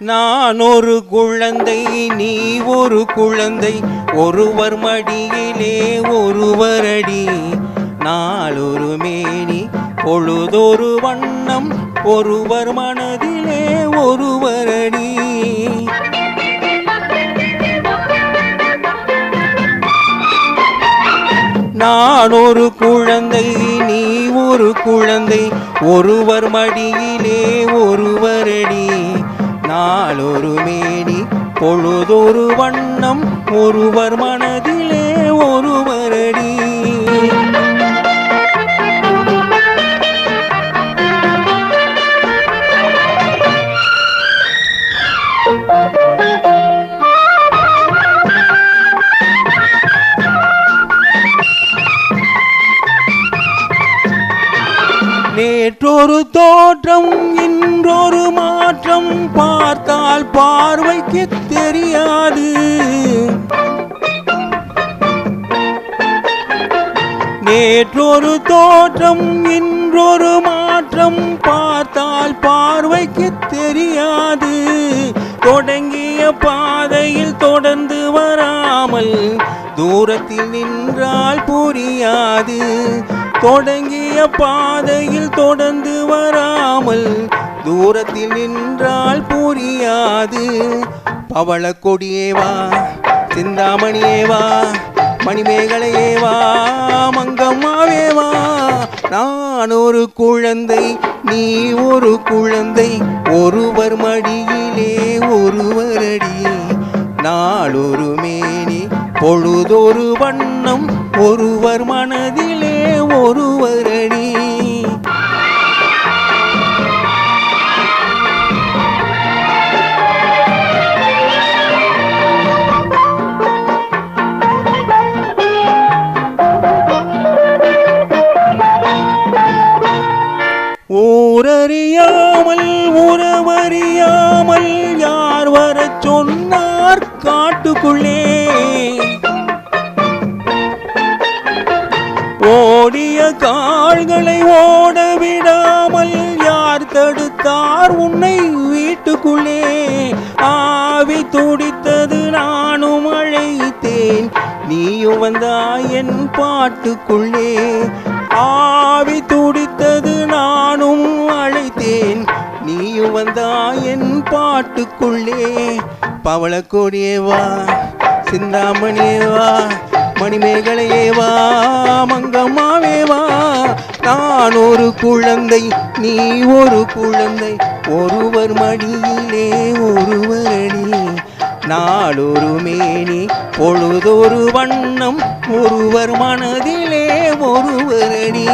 நான் ஒரு குழந்தை, நீ ஒரு குழந்தை, ஒருவர் மடியிலே ஒருவரடி. நாளொரு மேனி பொழுதொரு வண்ணம், ஒருவர் மனதிலே ஒருவரடி. நான் ஒரு குழந்தை, நீ ஒரு குழந்தை, ஒருவர் மடியிலே ஒருவரடி. நாளொரு மேனி பொழுதொரு வண்ணம், ஒருவர் மனதிலே ஒருவரடி. நேற்றொரு தோற்றம், இன்றொரு மாற்றம், பார்த்தால் பார்வைக்கு தெரியாது. நேற்றொரு தோற்றம், இன்றொரு மாற்றம், பார்த்தால் பார்வைக்கு தெரியாது. தொடங்கிய பாதையில் தொடர்ந்து வராமல் தூரத்தில் நின்றால் புரியாது. தொடங்கிய பாதையில் தொடர்ந்து வராமல் தூரத்தில் நின்றால் புரியாது. பவள கொடியேவா, சிந்தாமணியேவா, மணிமேகலையேவா, மங்கம்மாவேவா. நான் ஒரு குழந்தை, நீ ஒரு குழந்தை, ஒருவர் மடியிலே ஒருவரடி. நாளொரு மேனி பொழுதொரு வண்ணம், ஒருவர் மனதிலே ஒருவரடி. ஊரறியாமல் உறவறியாமல் யார் வரச் சொன்னார் காட்டுக்குள்ளே. ஓடிய கால்களை ஓட விடாமல் யார் தடுத்தார் உன்னை வீட்டுக்குள்ளே. ஆவி துடித்தது நானும் அழைத்தேன், நீயும் வந்தாய் என் பாட்டுக்குள்ளே. ஆவி துடித்தது நானும் அழைத்தேன், நீயும் வந்தாய் என் பாட்டுக்குள்ளே. பவள கொடியேவா, சிந்தாமணியேவா, மணிமேகலையேவா, மங்கம்மாவேவா. நான் ஒரு குழந்தை, நீ ஒரு குழந்தை, ஒருவர் மடியிலே ஒருவரடி. நாளொரு மேனி பொழுதொரு வண்ணம், ஒருவர் மனதிலே ஒருவரடி.